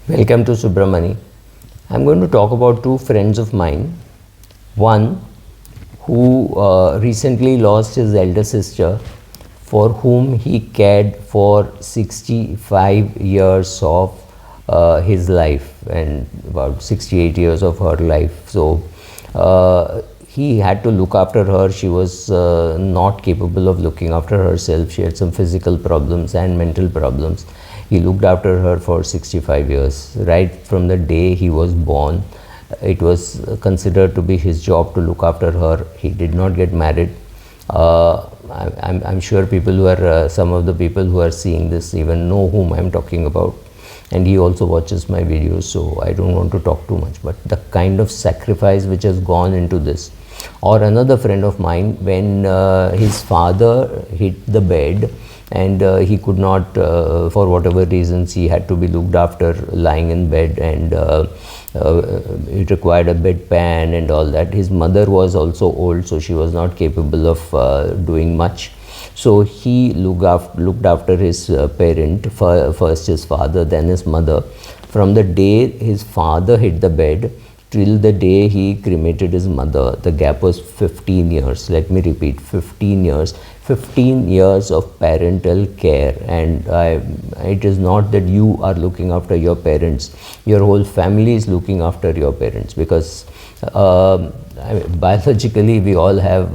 Welcome to Subramani. I'm going to talk about two friends of mine. One who recently lost his elder sister, for whom he cared for 65 years of his life and about 68 years of her life. So he had to look after her. She was not capable of looking after herself. She had some physical problems and mental problems. He looked after her for 65 years. Right from the day he was born, it was considered to be his job to look after her. He did not get married. I'm sure people who are, some of the people who are seeing this even know whom I'm talking about. And he also watches my videos, so I don't want to talk too much. But the kind of sacrifice which has gone into this. Or another friend of mine, when his father hit the bed, and he could not, for whatever reasons, he had to be looked after lying in bed, and it required a bedpan and all that. His mother was also old, so she was not capable of doing much. So he looked after his parent, first his father, then his mother. From the day his father hit the bed till the day he cremated his mother, the gap was 15 years. Let me repeat, 15 years. 15 years of parental care, and it is not that you are looking after your parents, your whole family is looking after your parents, because biologically we all have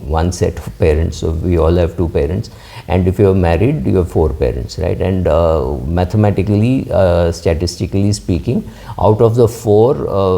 one set of parents, so we all have two parents, and if you are married you have four parents, right? And mathematically, statistically speaking, out of the four,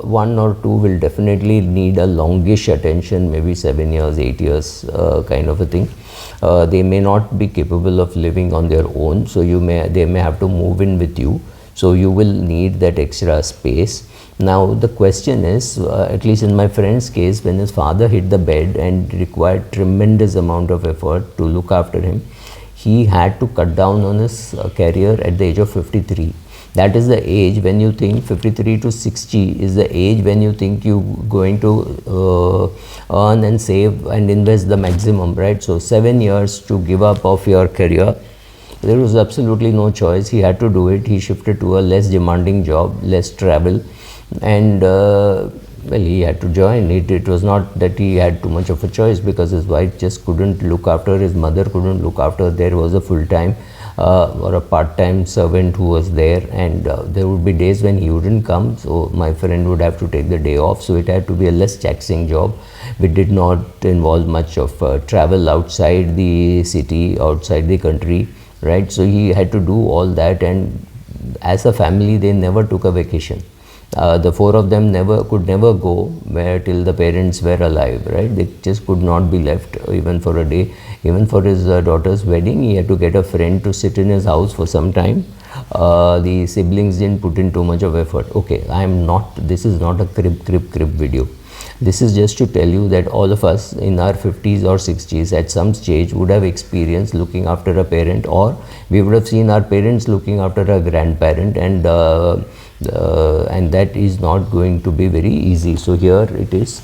one or two will definitely need a longish attention, maybe 7 years, 8 years, kind of a thing. They may not be capable of living on their own, so they may have to move in with you, so you will need that extra space. Now the question is, at least in my friend's case, when his father hit the bed and required tremendous amount of effort to look after him, he had to cut down on his career at the age of 53. That is the age when you think, 53 to 60 is the age when you think you're going to earn and save and invest the maximum, right? So 7 years to give up of your career, there was absolutely no choice. He had to do it. He shifted to a less demanding job, less travel, and well, he had to join it. It was not that he had too much of a choice, because his wife just couldn't look after, his mother couldn't look after. There was a full-time or a part-time servant who was there, and there would be days when he wouldn't come, so my friend would have to take the day off. So it had to be a less taxing job. We did not involve much of travel outside the city, outside the country, right? So he had to do all that, and as a family they never took a vacation. The four of them could never go till the parents were alive, right? They just could not be left even for a day. Even for his daughter's wedding, he had to get a friend to sit in his house for some time. The siblings didn't put in too much of effort. Okay, this is not a crib video. This is just to tell you that all of us in our 50s or 60s at some stage would have experienced looking after a parent, or we would have seen our parents looking after a grandparent, and that is not going to be very easy. So here it is.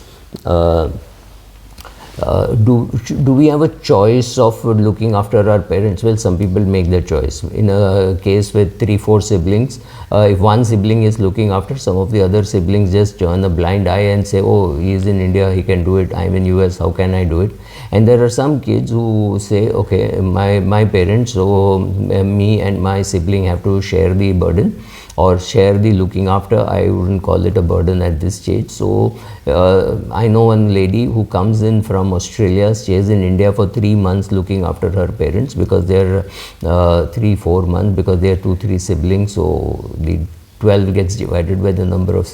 Do we have a choice of looking after our parents? Well, some people make that choice. In a case with 3-4 siblings, if one sibling is looking after, some of the other siblings just turn a blind eye and say, oh, he is in India, he can do it. I'm in US, how can I do it? And there are some kids who say, okay, my parents, so me and my sibling have to share the burden, or share the looking after. I wouldn't call it a burden at this stage. So I know one lady who comes in from Australia, stays in India for 3 months looking after her parents, because they're 3-4 months, because they're 2-3 siblings, so the 12 gets divided by the number of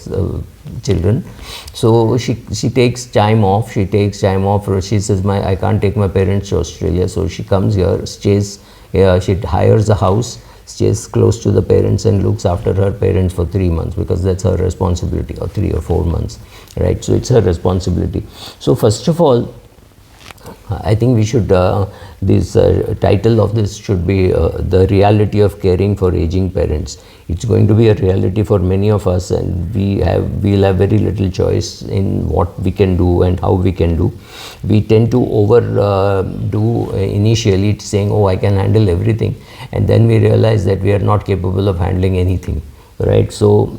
children. So she takes time off. She says, I can't take my parents to Australia, so she comes here, stays here, she hires a house, stays close to the parents and looks after her parents for 3 months, because that's her responsibility, or 3 or 4 months, right? So it's her responsibility. So first of all, I think we should, this title of this should be The Reality of Caring for Aging Parents. It's going to be a reality for many of us, and we'll have very little choice in what we can do and how we can do. We tend to overdo initially, saying, oh, I can handle everything, and then we realize that we are not capable of handling anything, right? So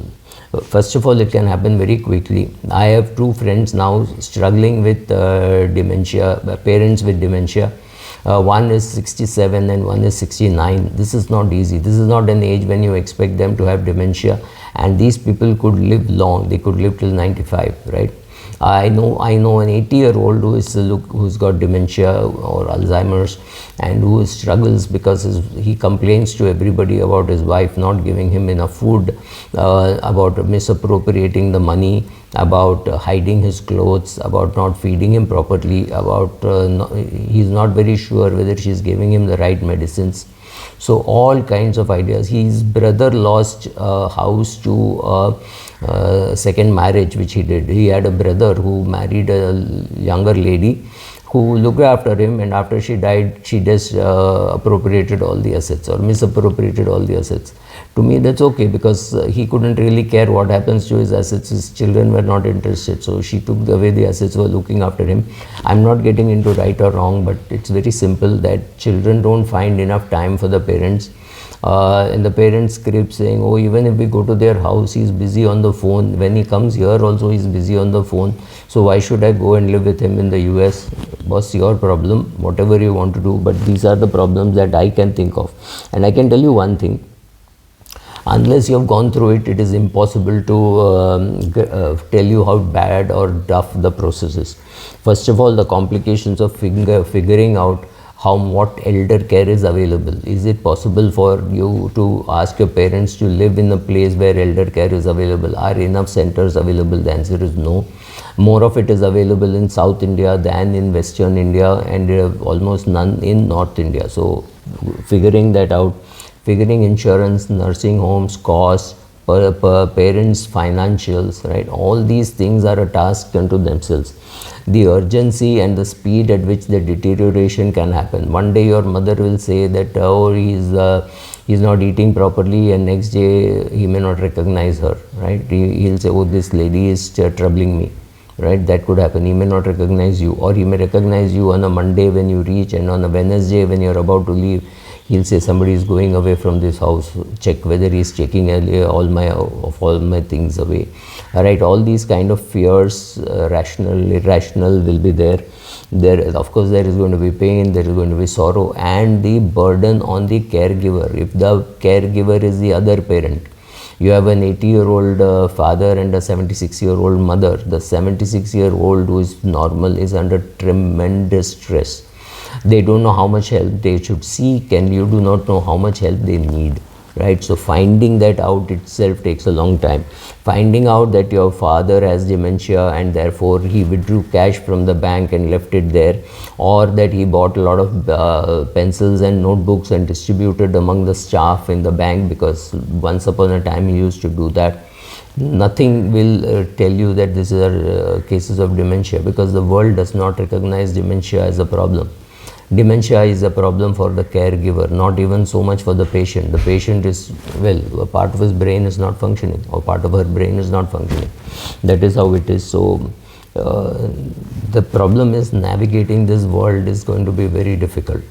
first of all, it can happen very quickly. I have two friends now struggling with dementia, parents with dementia. One is 67 and one is 69. This is not easy. This is not an age when you expect them to have dementia, and these people could live long. They could live till 95, right? I know an 80-year-old who's got dementia or Alzheimer's, and who struggles because he complains to everybody about his wife not giving him enough food, about misappropriating the money, about hiding his clothes, about not feeding him properly, about he's not very sure whether she's giving him the right medicines. So all kinds of ideas. His brother lost a house to second marriage which he did. He had a brother who married a younger lady who looked after him, and after she died, she just appropriated all the assets or misappropriated all the assets. To me, that's okay, because he couldn't really care what happens to his assets. His children were not interested, so she took away the assets, were looking after him. I'm not getting into right or wrong, but it's very simple that children don't find enough time for the parents. And the parents script saying, oh, even if we go to their house, he's busy on the phone. When he comes here also, he's busy on the phone. So why should I go and live with him in the US? Boss, your problem, whatever you want to do. But these are the problems that I can think of. And I can tell you one thing. Unless you have gone through it, it is impossible to tell you how bad or tough the process is. First of all, the complications of figuring out what elder care is available. Is it possible for you to ask your parents to live in a place where elder care is available? Are enough centers available? The answer is no. More of it is available in South India than in Western India, and almost none in North India. So figuring that out, figuring insurance, nursing homes, costs, parents' financials, right? All these things are a task unto themselves. The urgency and the speed at which the deterioration can happen. One day your mother will say that, oh, he's not eating properly, and next day he may not recognize her, right? He'll say, oh, this lady is troubling me, right? That could happen. He may not recognize you, or he may recognize you on a Monday when you reach, and on a Wednesday when you're about to leave, he'll say somebody is going away from this house. Check whether he's checking all my things away. All right, all these kind of fears, rational, irrational, will be there. Of course, there is going to be pain, there is going to be sorrow, and the burden on the caregiver. If the caregiver is the other parent, you have an 80-year-old father and a 76-year-old mother. The 76-year-old, who is normal, is under tremendous stress. They don't know how much help they should seek, and you do not know how much help they need, right? So finding that out itself takes a long time. Finding out that your father has dementia and therefore he withdrew cash from the bank and left it there, or that he bought a lot of pencils and notebooks and distributed among the staff in the bank, because once upon a time he used to do that. Nothing will tell you that these are cases of dementia, because the world does not recognize dementia as a problem. Dementia is a problem for the caregiver, not even so much for the patient. The patient is, well, a part of his brain is not functioning, or part of her brain is not functioning. That is how it is. So the problem is navigating this world is going to be very difficult.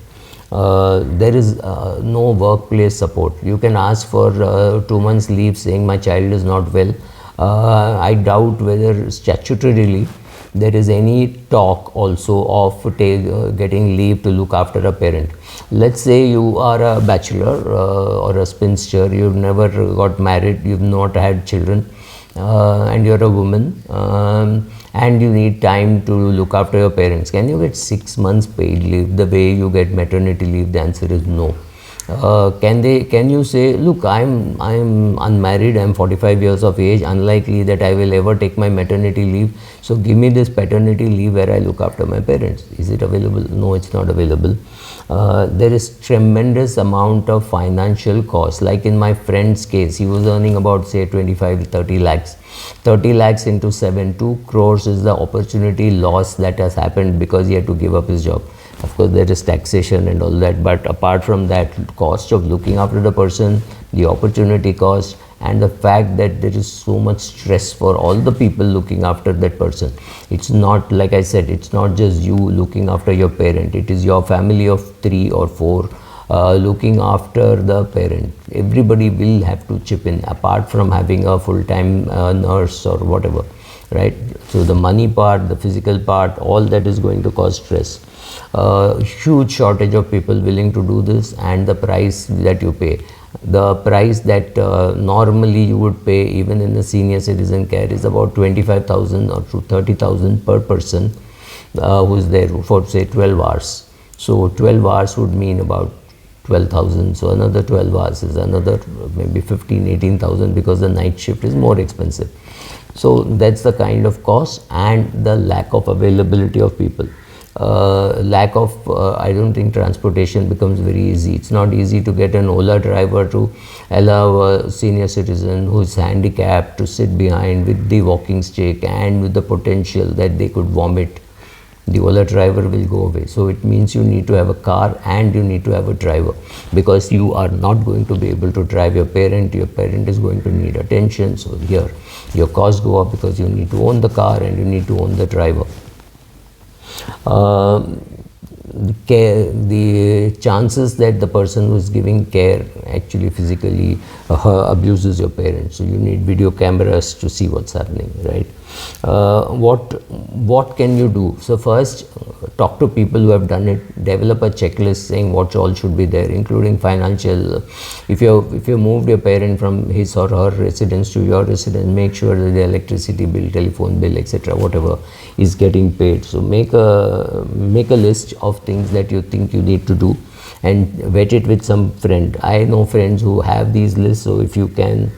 There is no workplace support. You can ask for 2 months leave saying my child is not well. I doubt whether statutorily there is any talk also of getting leave to look after a parent. Let's say you are a bachelor or a spinster, you've never got married, you've not had children, and you're a woman, and you need time to look after your parents. Can you get 6 months paid leave the way you get maternity leave? The answer is no. Can you say, look, I'm unmarried, I'm 45 years of age, unlikely that I will ever take my maternity leave, so give me this paternity leave where I look after my parents. Is it available? No, it's not available. there is tremendous amount of financial cost. Like in my friend's case, he was earning about say 25 to 30 lakhs. 30 lakhs into 7, 2 crores is the opportunity loss that has happened because he had to give up his job. Of course, there is taxation and all that, but apart from that, cost of looking after the person, the opportunity cost, and the fact that there is so much stress for all the people looking after that person. It's not, like I said, it's not just you looking after your parent, it is your family of 3 or 4 looking after the parent. Everybody will have to chip in, apart from having a full-time nurse or whatever, right? So the money part, the physical part, all that is going to cause stress. Huge shortage of people willing to do this, and the price that you pay. The price that normally you would pay even in the senior citizen care is about 25,000 or to 30,000 per person who is there for say 12 hours. So 12 hours would mean about 12,000. So another 12 hours is another maybe 15,000-18,000 because the night shift is more expensive. So that's the kind of cost, and the lack of availability of people. Lack of, I don't think transportation becomes very easy. It's not easy to get an Ola driver to allow a senior citizen who is handicapped to sit behind with the walking stick and with the potential that they could vomit. The Ola driver will go away. So it means you need to have a car and you need to have a driver, because you are not going to be able to drive your parent. Your parent is going to need attention. So here your costs go up because you need to own the car and you need to own the driver. The chances that the person who is giving care actually physically abuses your parents. So you need video cameras to see what's happening, right? What can you do? So first, talk to people who have done it. Develop a checklist saying what all should be there, including financial. If you moved your parent from his or her residence to your residence, make sure that the electricity bill, telephone bill, etc., whatever is getting paid. So make a list of things that you think you need to do, and vet it with some friend. I know friends who have these lists, so if you can,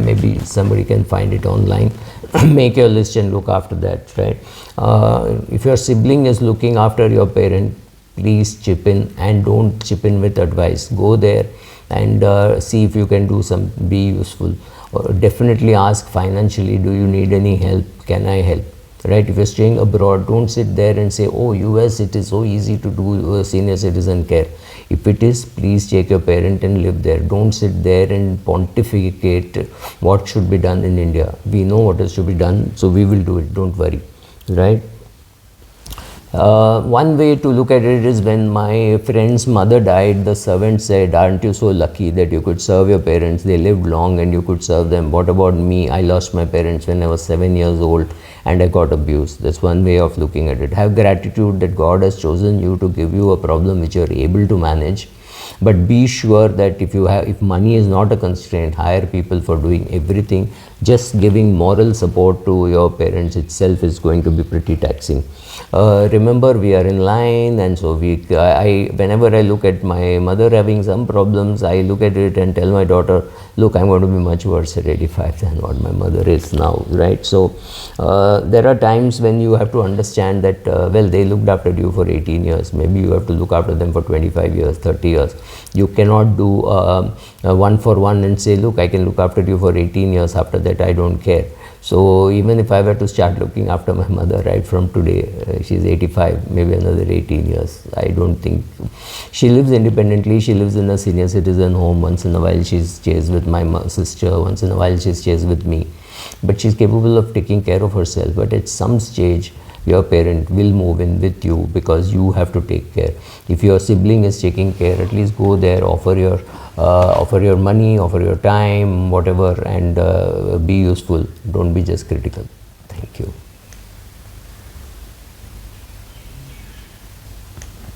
maybe somebody can find it online. Make your list and look after that, right? If your sibling is looking after your parent, please chip in, and don't chip in with advice. Go there and see if you can do some, be useful. Or definitely ask financially, do you need any help? Can I help? Right? If you're staying abroad, don't sit there and say, oh, US, it is so easy to do senior citizen care. If it is, please take your parent and live there. Don't sit there and pontificate what should be done in India. We know what is to be done, so we will do it. Don't worry, right? One way to look at it is, when my friend's mother died, the servant said, aren't you so lucky that you could serve your parents? They lived long and you could serve them. What about me? I lost my parents when I was 7 years old and I got abused. That's one way of looking at it. Have gratitude that God has chosen you to give you a problem which you are able to manage. But be sure that if money is not a constraint, hire people for doing everything. Just giving moral support to your parents itself is going to be pretty taxing. Remember, we are in line, and so whenever I look at my mother having some problems, I look at it and tell my daughter, look, I'm going to be much worse at 85 than what my mother is now, right? So there are times when you have to understand that, well, they looked after you for 18 years. Maybe you have to look after them for 25 years, 30 years. You cannot do one for one and say, look, I can look after you for 18 years. After that, I don't care. So even if I were to start looking after my mother right from today, she's 85, maybe another 18 years, I don't think. She lives independently. She lives in a senior citizen home. Once in a while she stays with my sister, once in a while she stays with me. But she's capable of taking care of herself. But at some stage, your parent will move in with you because you have to take care. If your sibling is taking care, at least go there, offer your money, offer your time, whatever, and be useful. Don't be just critical. Thank you.